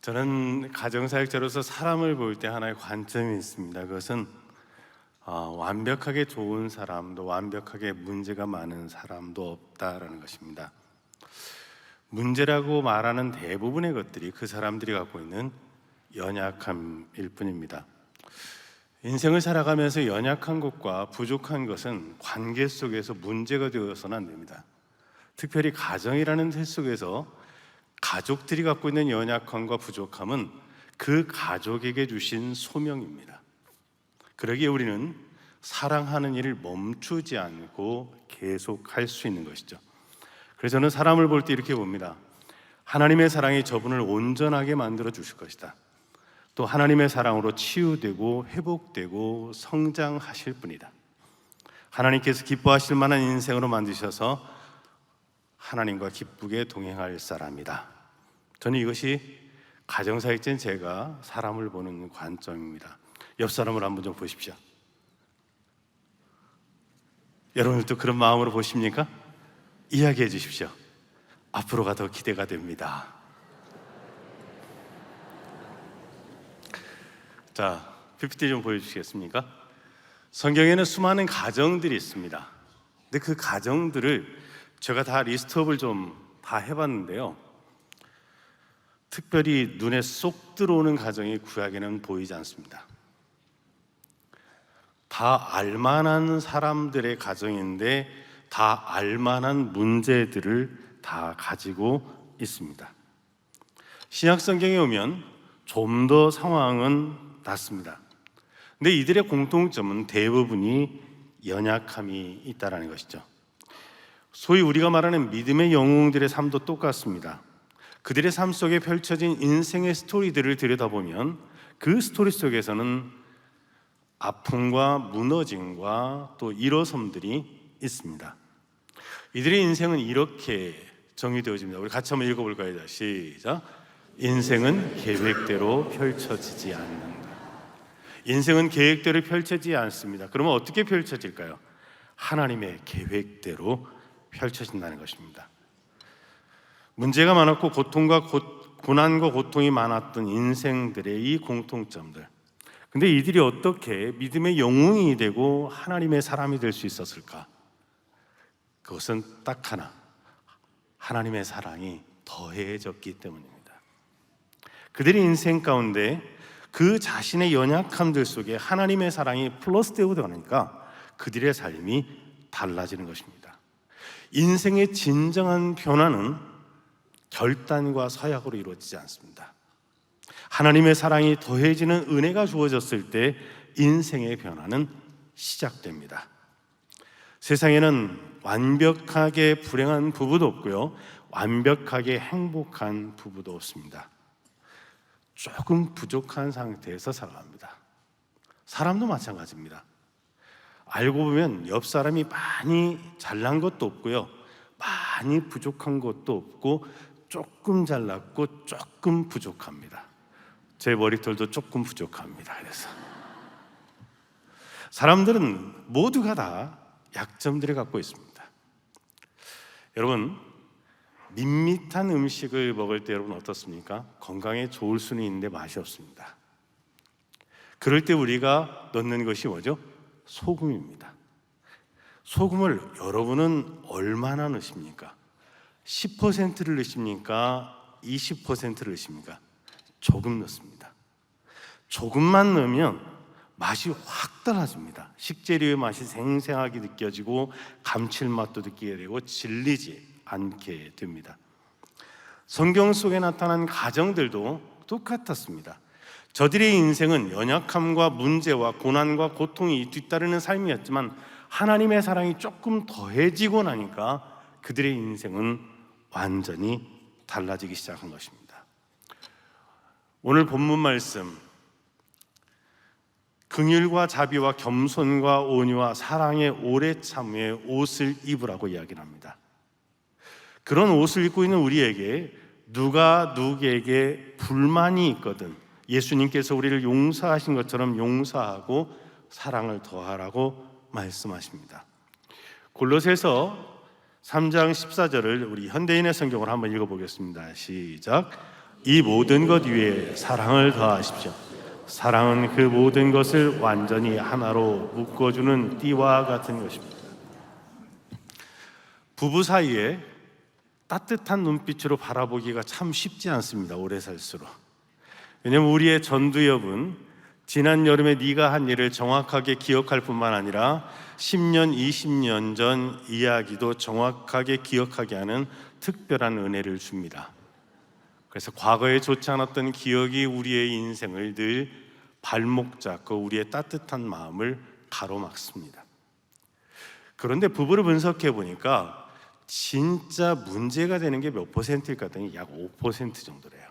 저는 가정사역자로서 사람을 볼 때 하나의 관점이 있습니다. 그것은 완벽하게 좋은 사람도 완벽하게 문제가 많은 사람도 없다라는 것입니다. 문제라고 말하는 대부분의 것들이 그 사람들이 갖고 있는 연약함일 뿐입니다. 인생을 살아가면서 연약한 것과 부족한 것은 관계 속에서 문제가 되어서는 안 됩니다. 특별히 가정이라는 틀 속에서 가족들이 갖고 있는 연약함과 부족함은 그 가족에게 주신 소명입니다. 그러기에 우리는 사랑하는 일을 멈추지 않고 계속할 수 있는 것이죠. 그래서 저는 사람을 볼 때 이렇게 봅니다. 하나님의 사랑이 저분을 온전하게 만들어 주실 것이다. 또 하나님의 사랑으로 치유되고 회복되고 성장하실 분이다. 하나님께서 기뻐하실 만한 인생으로 만드셔서 하나님과 기쁘게 동행할 사람이다. 저는 이것이 가정사역자인 제가 사람을 보는 관점입니다. 옆 사람을 한번 좀 보십시오. 여러분들도 그런 마음으로 보십니까? 이야기해 주십시오. 앞으로가 더 기대가 됩니다. 자, PPT 좀 보여주시겠습니까? 성경에는 수많은 가정들이 있습니다. 근데 그 가정들을 제가 다 리스트업을 좀 다 해봤는데요, 특별히 눈에 쏙 들어오는 가정이 구약에는 보이지 않습니다. 다 알만한 사람들의 가정인데 다 알만한 문제들을 다 가지고 있습니다. 신약 성경에 오면 좀 더 상황은 낫습니다. 근데 이들의 공통점은 대부분이 연약함이 있다는 것이죠. 소위 우리가 말하는 믿음의 영웅들의 삶도 똑같습니다. 그들의 삶 속에 펼쳐진 인생의 스토리들을 들여다보면 그 스토리 속에서는 아픔과 무너짐과 또 일어섬들이 있습니다. 이들의 인생은 이렇게 정의되어집니다. 우리 같이 한번 읽어볼까요? 시작. 인생은 계획대로 펼쳐지지 않는다. 인생은 계획대로 펼쳐지지 않습니다. 그러면 어떻게 펼쳐질까요? 하나님의 계획대로 펼쳐진다는 것입니다. 문제가 많았고 고난과 고통이 많았던 인생들의 이 공통점들, 근데 이들이 어떻게 믿음의 영웅이 되고 하나님의 사람이 될 수 있었을까? 그것은 딱 하나, 하나님의 사랑이 더해졌기 때문입니다. 그들의 인생 가운데 그 자신의 연약함들 속에 하나님의 사랑이 플러스되고 되니까 그들의 삶이 달라지는 것입니다. 인생의 진정한 변화는 결단과 서약으로 이루어지지 않습니다. 하나님의 사랑이 더해지는 은혜가 주어졌을 때 인생의 변화는 시작됩니다. 세상에는 완벽하게 불행한 부부도 없고요, 완벽하게 행복한 부부도 없습니다. 조금 부족한 상태에서 살아갑니다. 사람도 마찬가지입니다. 알고 보면 옆 사람이 많이 잘난 것도 없고요, 많이 부족한 것도 없고, 조금 잘났고 조금 부족합니다. 제 머리털도 조금 부족합니다. 그래서 사람들은 모두가 다 약점들을 갖고 있습니다. 여러분, 밋밋한 음식을 먹을 때 여러분 어떻습니까? 건강에 좋을 수는 있는데 맛이 없습니다. 그럴 때 우리가 넣는 것이 뭐죠? 소금입니다. 소금을 여러분은 얼마나 넣으십니까? 10%를 넣으십니까? 20%를 넣으십니까? 조금 넣습니다. 조금만 넣으면 맛이 확 달라집니다. 식재료의 맛이 생생하게 느껴지고 감칠맛도 느끼게 되고 질리지 않게 됩니다. 성경 속에 나타난 가정들도 똑같았습니다. 저들의 인생은 연약함과 문제와 고난과 고통이 뒤따르는 삶이었지만 하나님의 사랑이 조금 더해지고 나니까 그들의 인생은 완전히 달라지기 시작한 것입니다. 오늘 본문 말씀, 긍휼과 자비와 겸손과 온유와 사랑의 오래 참음의 옷을 입으라고 이야기를 합니다. 그런 옷을 입고 있는 우리에게 누가 누구에게 불만이 있거든 예수님께서 우리를 용서하신 것처럼 용서하고 사랑을 더하라고 말씀하십니다. 골로새서 3장 14절을 우리 현대인의 성경으로 한번 읽어보겠습니다. 시작. 이 모든 것 위에 사랑을 더하십시오. 사랑은 그 모든 것을 완전히 하나로 묶어주는 띠와 같은 것입니다. 부부 사이에 따뜻한 눈빛으로 바라보기가 참 쉽지 않습니다. 오래 살수록. 왜냐하면 우리의 전두엽은 지난 여름에 네가 한 일을 정확하게 기억할 뿐만 아니라 10년, 20년 전 이야기도 정확하게 기억하게 하는 특별한 은혜를 줍니다. 그래서 과거에 좋지 않았던 기억이 우리의 인생을 늘 발목 잡고 우리의 따뜻한 마음을 가로막습니다. 그런데 부부를 분석해 보니까 진짜 문제가 되는 게 몇 퍼센트일까 했더니 약 5% 정도래요.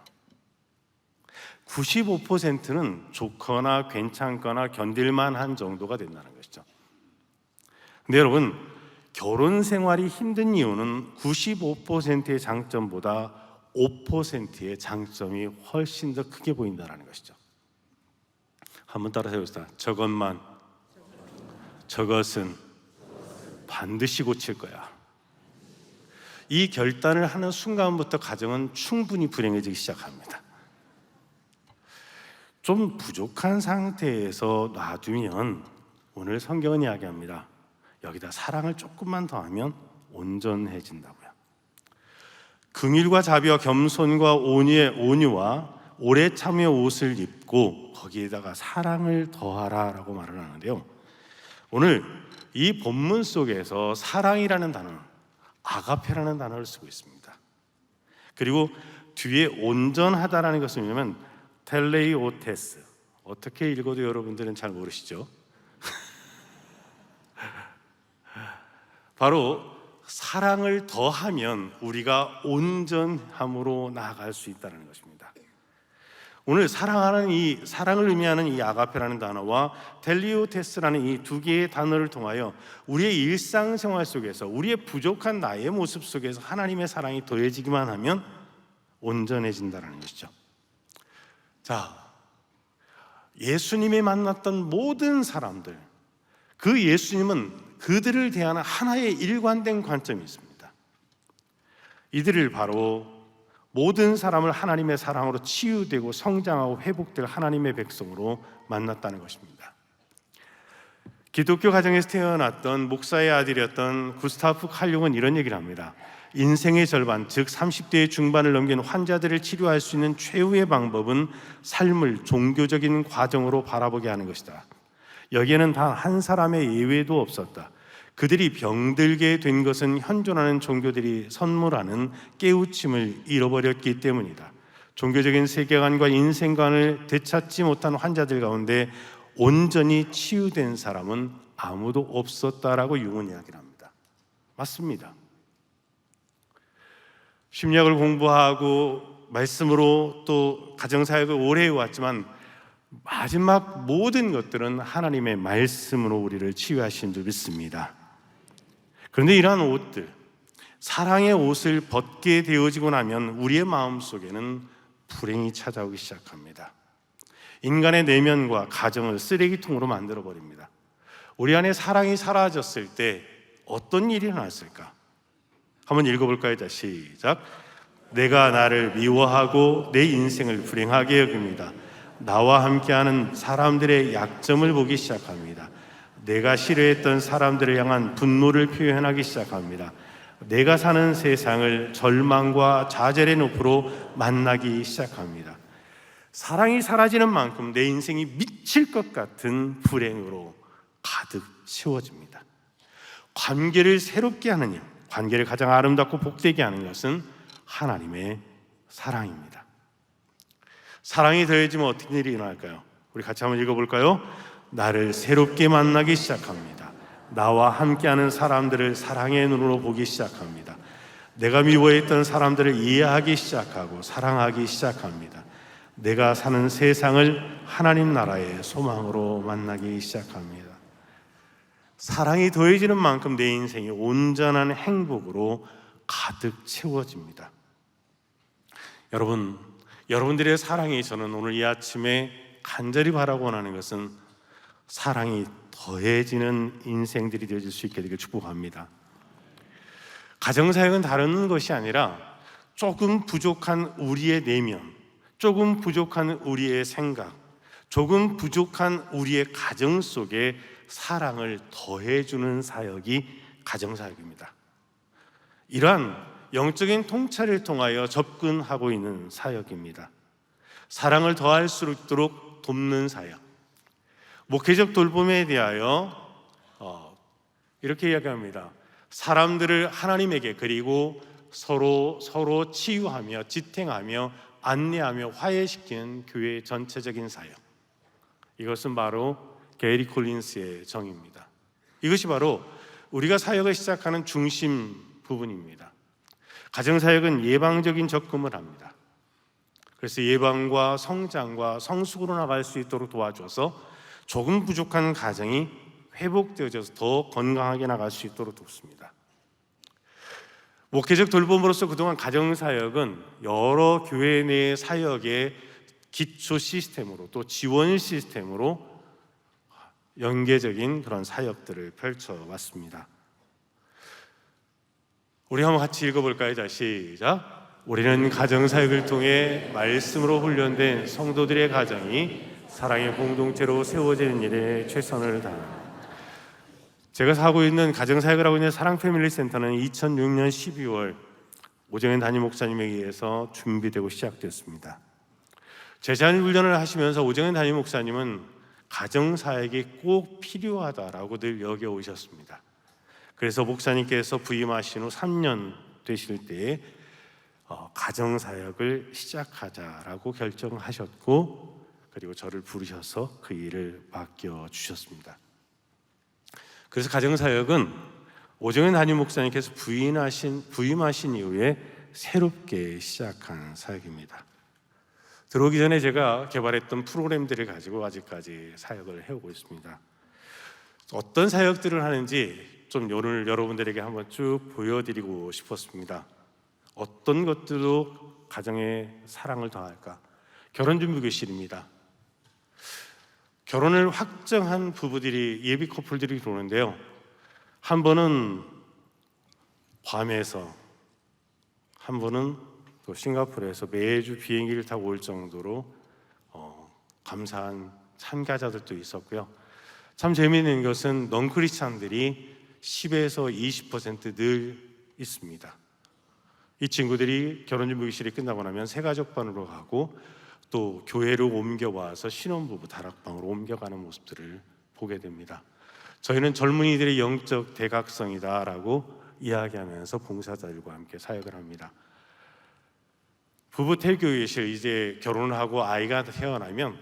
95%는 좋거나 괜찮거나 견딜만한 정도가 된다는 것이죠. 근데 여러분, 결혼 생활이 힘든 이유는 95%의 장점보다 5%의 장점이 훨씬 더 크게 보인다는 것이죠. 한번 따라 해봅시다. 저것은 반드시 고칠 거야. 이 결단을 하는 순간부터 가정은 충분히 불행해지기 시작합니다. 좀 부족한 상태에서 놔두면, 오늘 성경은 이야기합니다. 여기다 사랑을 조금만 더하면 온전해진다고요. 긍휼과 자비와 겸손과 온유와 오래 참여 옷을 입고 거기에다가 사랑을 더하라라고 말을 하는데요. 오늘 이 본문 속에서 사랑이라는 단어, 아가페라는 단어를 쓰고 있습니다. 그리고 뒤에 온전하다라는 것은 뭐냐면 텔레이오테스. 어떻게 읽어도 여러분들은 잘 모르시죠? 바로 사랑을 더하면 우리가 온전함으로 나아갈 수 있다는 것입니다. 오늘 사랑을 의미하는 이 아가페라는 단어와 텔리오테스라는 이 두 개의 단어를 통하여 우리의 일상생활 속에서, 우리의 부족한 나의 모습 속에서 하나님의 사랑이 더해지기만 하면 온전해진다는 것이죠. 자, 예수님이 만났던 모든 사람들, 그 예수님은 그들을 대하는 하나의 일관된 관점이 있습니다. 이들을 바로 모든 사람을 하나님의 사랑으로 치유되고 성장하고 회복될 하나님의 백성으로 만났다는 것입니다. 기독교 가정에서 태어났던 목사의 아들이었던 구스타프 칼 융은 이런 얘기를 합니다. 인생의 절반, 즉 30대의 중반을 넘긴 환자들을 치료할 수 있는 최후의 방법은 삶을 종교적인 과정으로 바라보게 하는 것이다. 여기에는 단 한 사람의 예외도 없었다. 그들이 병들게 된 것은 현존하는 종교들이 선물하는 깨우침을 잃어버렸기 때문이다. 종교적인 세계관과 인생관을 되찾지 못한 환자들 가운데 온전히 치유된 사람은 아무도 없었다라고 융은 이야기를 합니다. 맞습니다. 심리학을 공부하고 말씀으로 또 가정사역을 오래 해왔지만 마지막 모든 것들은 하나님의 말씀으로 우리를 치유하신 줄 믿습니다. 그런데 이러한 옷들, 사랑의 옷을 벗게 되어지고 나면 우리의 마음속에는 불행이 찾아오기 시작합니다. 인간의 내면과 가정을 쓰레기통으로 만들어버립니다. 우리 안에 사랑이 사라졌을 때 어떤 일이 일어났을까? 한번 읽어볼까요? 자, 시작. 내가 나를 미워하고 내 인생을 불행하게 여깁니다. 나와 함께하는 사람들의 약점을 보기 시작합니다. 내가 싫어했던 사람들을 향한 분노를 표현하기 시작합니다. 내가 사는 세상을 절망과 좌절의 늪으로 만나기 시작합니다. 사랑이 사라지는 만큼 내 인생이 미칠 것 같은 불행으로 가득 채워집니다. 관계를 새롭게 하는 일, 관계를 가장 아름답고 복되게 하는 것은 하나님의 사랑입니다. 사랑이 더해지면 어떤 일이 일어날까요? 우리 같이 한번 읽어볼까요? 나를 새롭게 만나기 시작합니다. 나와 함께하는 사람들을 사랑의 눈으로 보기 시작합니다. 내가 미워했던 사람들을 이해하기 시작하고 사랑하기 시작합니다. 내가 사는 세상을 하나님 나라의 소망으로 만나기 시작합니다. 사랑이 더해지는 만큼 내 인생이 온전한 행복으로 가득 채워집니다. 여러분들의 사랑이, 저는 오늘 이 아침에 간절히 바라고 원하는 것은 사랑이 더해지는 인생들이 되어질 수 있게 되길 축복합니다. 가정사역은 다른 것이 아니라 조금 부족한 우리의 내면, 조금 부족한 우리의 생각, 조금 부족한 우리의 가정 속에 사랑을 더해주는 사역이 가정사역입니다. 이러한 영적인 통찰을 통하여 접근하고 있는 사역입니다. 사랑을 더할 수 있도록 돕는 사역. 목회적 돌봄에 대하여 이렇게 이야기합니다. 사람들을 하나님에게, 그리고 서로 치유하며 지탱하며 안내하며 화해시키는 교회의 전체적인 사역. 이것은 바로 게리 콜린스의 정의입니다. 이것이 바로 우리가 사역을 시작하는 중심 부분입니다. 가정사역은 예방적인 접근을 합니다. 그래서 예방과 성장과 성숙으로 나갈 수 있도록 도와줘서 조금 부족한 가정이 회복되어져서 더 건강하게 나갈 수 있도록 돕습니다. 목회적 돌봄으로서 그동안 가정사역은 여러 교회 내 사역의 기초 시스템으로, 또 지원 시스템으로 연계적인 그런 사역들을 펼쳐왔습니다. 우리 한번 같이 읽어볼까요? 자, 시작. 우리는 가정사역을 통해 말씀으로 훈련된 성도들의 가정이 사랑의 공동체로 세워지는 일에 최선을 다합니다. 제가 하고 있는 가정사역을 하고 있는 사랑패밀리센터는 2006년 12월 오정현 담임 목사님에 의해서 준비되고 시작되었습니다. 제자인 훈련을 하시면서 오정현 담임 목사님은 가정사역이 꼭 필요하다라고 늘 여겨오셨습니다. 그래서 목사님께서 부임하신 후 3년 되실 때에 가정사역을 시작하자라고 결정하셨고, 그리고 저를 부르셔서 그 일을 맡겨주셨습니다. 그래서 가정사역은 오정현 담임 목사님께서 부임하신 이후에 새롭게 시작한 사역입니다. 들어오기 전에 제가 개발했던 프로그램들을 가지고 아직까지 사역을 해오고 있습니다. 어떤 사역들을 하는지 좀 오늘 여러분들에게 한번 쭉 보여드리고 싶었습니다. 어떤 것들로 가정의 사랑을 더할까? 결혼준비교실입니다. 결혼을 확정한 부부들이, 예비 커플들이 들어오는데요, 한 번은 괌에서, 한 번은 또 싱가포르에서 매주 비행기를 타고 올 정도로 감사한 참가자들도 있었고요. 참 재미있는 것은 넌크리스찬들이 10에서 20% 늘 있습니다. 이 친구들이 결혼준비교실이 끝나고 나면 새가족반으로 가고, 또 교회로 옮겨와서 신혼부부 다락방으로 옮겨가는 모습들을 보게 됩니다. 저희는 젊은이들의 영적 대각성이다라고 이야기하면서 봉사자들과 함께 사역을 합니다. 부부 태교교실, 이제 결혼을 하고 아이가 태어나면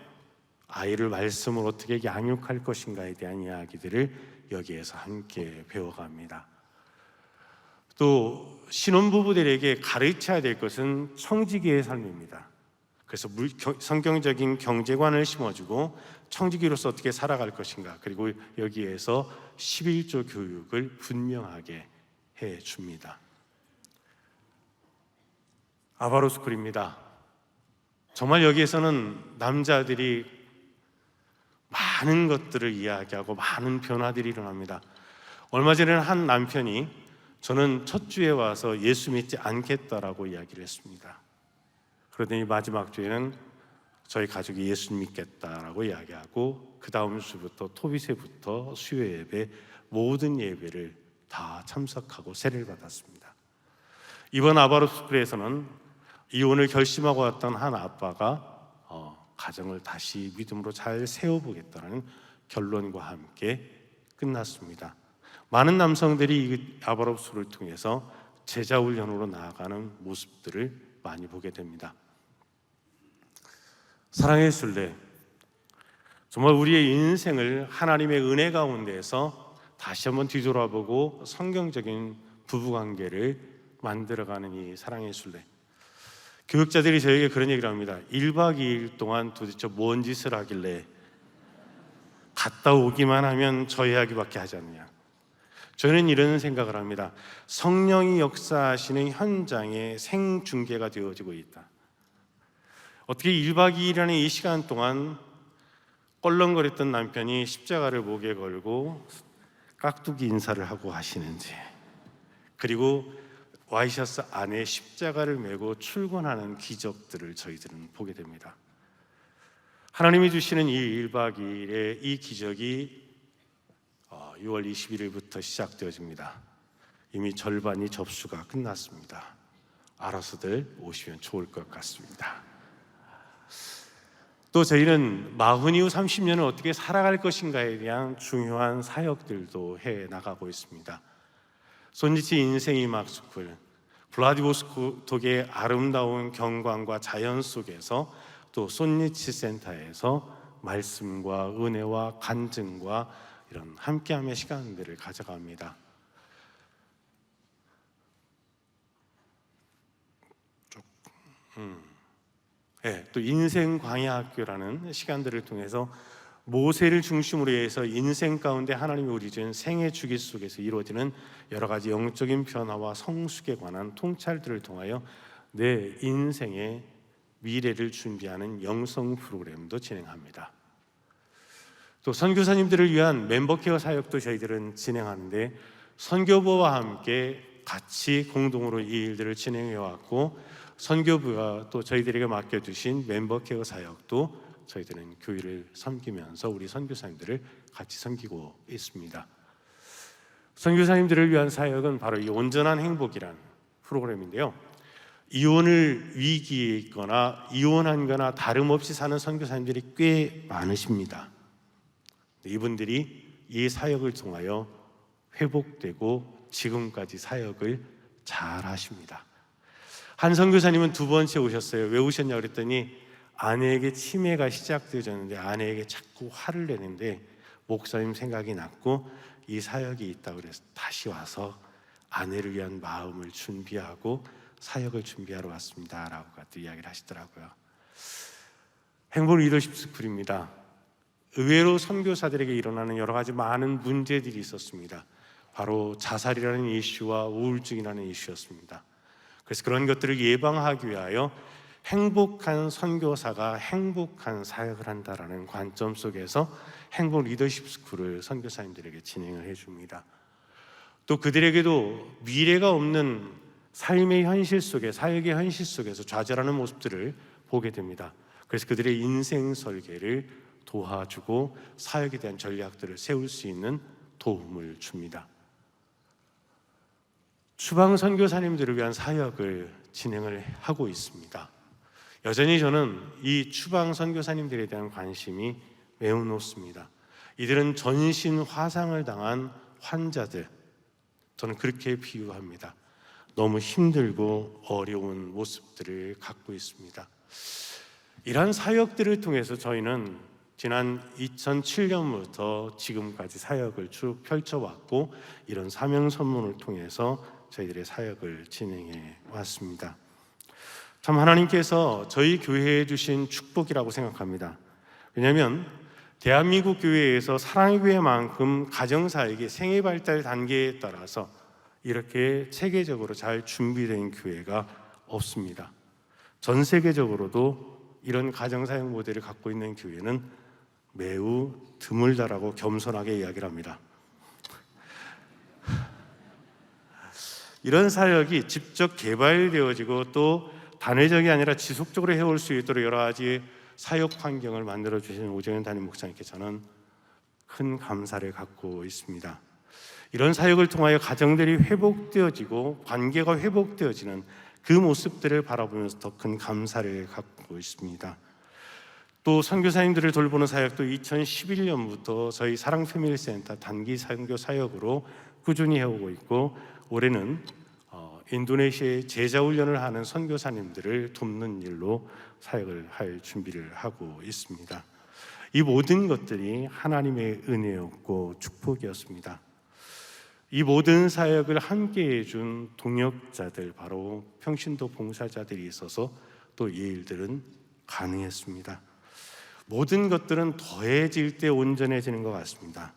아이를 말씀으로 어떻게 양육할 것인가에 대한 이야기들을 여기에서 함께 배워갑니다. 또 신혼부부들에게 가르쳐야 될 것은 청지기의 삶입니다. 그래서 성경적인 경제관을 심어주고 청지기로서 어떻게 살아갈 것인가, 그리고 여기에서 11조 교육을 분명하게 해줍니다. 아바로스쿨입니다. 정말 여기에서는 남자들이 많은 것들을 이야기하고 많은 변화들이 일어납니다. 얼마 전에는 한 남편이 저는 첫 주에 와서 예수 믿지 않겠다라고 이야기를 했습니다. 그러더니 마지막 주에는 저희 가족이 예수 믿겠다라고 이야기하고, 그 다음 주부터 토비세부터 수요 예배, 모든 예배를 다 참석하고 세례를 받았습니다. 이번 아바로스쿨에서는 이혼을 결심하고 왔던 한 아빠가 가정을 다시 믿음으로 잘 세워보겠다는 결론과 함께 끝났습니다. 많은 남성들이 이 아바로스쿨을 통해서 제자훈련으로 나아가는 모습들을 많이 보게 됩니다. 사랑의 순례, 정말 우리의 인생을 하나님의 은혜 가운데에서 다시 한번 뒤돌아보고 성경적인 부부관계를 만들어가는 이 사랑의 순례. 교육자들이 저에게 그런 얘기를 합니다. 1박 2일 동안 도대체 뭔 짓을 하길래 갔다 오기만 하면 저 이야기밖에 하지 않냐. 저는 이런 생각을 합니다. 성령이 역사하시는 현장에 생중계가 되어지고 있다. 어떻게 1박 2일이라는 이 시간 동안 껄렁거렸던 남편이 십자가를 목에 걸고 깍두기 인사를 하고 하시는지, 그리고 와이셔츠 안에 십자가를 메고 출근하는 기적들을 저희들은 보게 됩니다. 하나님이 주시는 이 1박 2일의 이 기적이 6월 21일부터 시작되어집니다. 이미 절반이 접수가 끝났습니다. 알아서들 오시면 좋을 것 같습니다. 또 저희는 마흔 이후 30년을 어떻게 살아갈 것인가에 대한 중요한 사역들도 해 나가고 있습니다. 손지치 인생의 막스쿨, 블라디보스토크의 아름다운 경관과 자연 속에서 또 손니치 센터에서 말씀과 은혜와 간증과 이런 함께함의 시간들을 가져갑니다. 또 인생 광야학교라는 시간들을 통해서 모세를 중심으로 해서 인생 가운데 하나님이 우리 준 생애 주기 속에서 이루어지는 여러 가지 영적인 변화와 성숙에 관한 통찰들을 통하여 내 인생의 미래를 준비하는 영성 프로그램도 진행합니다. 또 선교사님들을 위한 멤버케어 사역도 저희들은 진행하는데, 선교부와 함께 같이 공동으로 이 일들을 진행해 왔고, 선교부가 또 저희들에게 맡겨주신 멤버케어 사역도 저희들은 교회를 섬기면서 우리 선교사님들을 같이 섬기고 있습니다. 선교사님들을 위한 사역은 바로 이 온전한 행복이라는 프로그램인데요, 이혼을 위기에 있거나 이혼한 거나 다름없이 사는 선교사님들이 꽤 많으십니다. 이분들이 이 사역을 통하여 회복되고 지금까지 사역을 잘 하십니다. 한 선교사님은 2번째 오셨어요. 왜 오셨냐고 그랬더니 아내에게 치매가 시작되어졌는데 아내에게 자꾸 화를 내는데 목사님 생각이 났고 이 사역이 있다고 그래서 다시 와서 아내를 위한 마음을 준비하고 사역을 준비하러 왔습니다 라고 이야기를 하시더라고요. 행복 리더십 스쿨입니다. 의외로 선교사들에게 일어나는 여러 가지 많은 문제들이 있었습니다. 바로 자살이라는 이슈와 우울증이라는 이슈였습니다. 그래서 그런 것들을 예방하기 위하여 행복한 선교사가 행복한 사역을 한다라는 관점 속에서 행복 리더십 스쿨을 선교사님들에게 진행을 해줍니다. 또 그들에게도 미래가 없는 삶의 현실 속에, 사역의 현실 속에서 좌절하는 모습들을 보게 됩니다. 그래서 그들의 인생 설계를 도와주고 사역에 대한 전략들을 세울 수 있는 도움을 줍니다. 추방 선교사님들을 위한 사역을 진행을 하고 있습니다. 여전히 저는 이 추방 선교사님들에 대한 관심이 매우 높습니다. 이들은 전신 화상을 당한 환자들, 저는 그렇게 비유합니다. 너무 힘들고 어려운 모습들을 갖고 있습니다. 이러한 사역들을 통해서 저희는 지난 2007년부터 지금까지 사역을 쭉 펼쳐왔고, 이런 사명 선문을 통해서 저희들의 사역을 진행해 왔습니다. 참 하나님께서 저희 교회에 주신 축복이라고 생각합니다. 왜냐하면 대한민국 교회에서 사랑의 교회만큼 가정사역의 생애 발달 단계에 따라서 이렇게 체계적으로 잘 준비된 교회가 없습니다. 전 세계적으로도 이런 가정사역 모델을 갖고 있는 교회는 매우 드물다라고 겸손하게 이야기를 합니다. 이런 사역이 직접 개발되어지고 또 단회적이 아니라 지속적으로 해올 수 있도록 여러 가지 사역 환경을 만들어 주신 오정현 담임 목사님께 저는 큰 감사를 갖고 있습니다. 이런 사역을 통하여 가정들이 회복되어지고 관계가 회복되어지는 그 모습들을 바라보면서 더 큰 감사를 갖고 있습니다. 또 선교사님들을 돌보는 사역도 2011년부터 저희 사랑 패밀리 센터 단기 선교 사역으로 꾸준히 해오고 있고, 올해는 인도네시아에 제자 훈련을 하는 선교사님들을 돕는 일로 사역을 할 준비를 하고 있습니다. 이 모든 것들이 하나님의 은혜였고 축복이었습니다. 이 모든 사역을 함께 해준 동역자들, 바로 평신도 봉사자들이 있어서 또 이 일들은 가능했습니다. 모든 것들은 더해질 때 온전해지는 것 같습니다.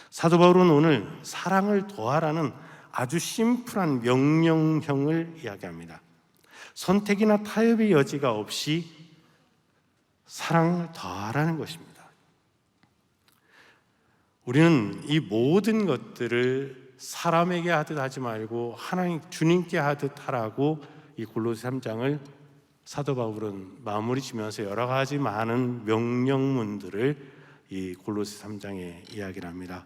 사도 바울은 오늘 사랑을 더하라는 아주 심플한 명령형을 이야기합니다. 선택이나 타협의 여지가 없이 사랑을 더하라는 것입니다. 우리는 이 모든 것들을 사람에게 하듯 하지 말고 하나님 주님께 하듯 하라고 이 골로새 3장을 사도 바울은 마무리 지면서 여러 가지 많은 명령문들을 이 골로새 3장에 이야기를 합니다.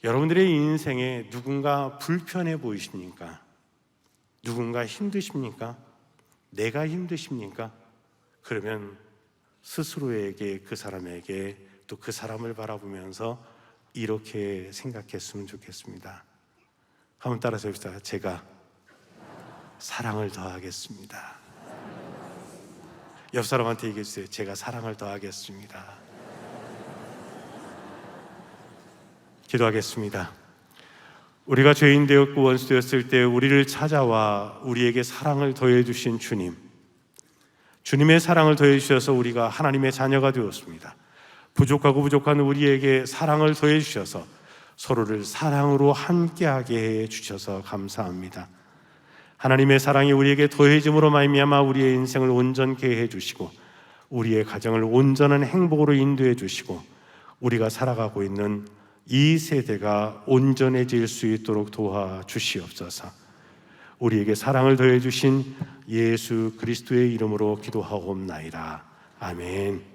여러분들의 인생에 누군가 불편해 보이십니까? 누군가 힘드십니까? 내가 힘드십니까? 그러면 스스로에게, 그 사람에게, 또 그 사람을 바라보면서 이렇게 생각했으면 좋겠습니다. 한번 따라서 해봅시다. 제가 사랑을 더하겠습니다. 옆 사람한테 얘기해 주세요. 제가 사랑을 더하겠습니다. 기도하겠습니다. 우리가 죄인 되었고 원수 되었을 때 우리를 찾아와 우리에게 사랑을 더해 주신 주님, 주님의 사랑을 더해 주셔서 우리가 하나님의 자녀가 되었습니다. 부족하고 부족한 우리에게 사랑을 더해 주셔서 서로를 사랑으로 함께하게 해 주셔서 감사합니다. 하나님의 사랑이 우리에게 더해짐으로 말미암아 우리의 인생을 온전케 해 주시고 우리의 가정을 온전한 행복으로 인도해 주시고 우리가 살아가고 있는 이 세대가 온전해질 수 있도록 도와주시옵소서. 우리에게 사랑을 더해 주신 예수 그리스도의 이름으로 기도하옵나이다. 아멘.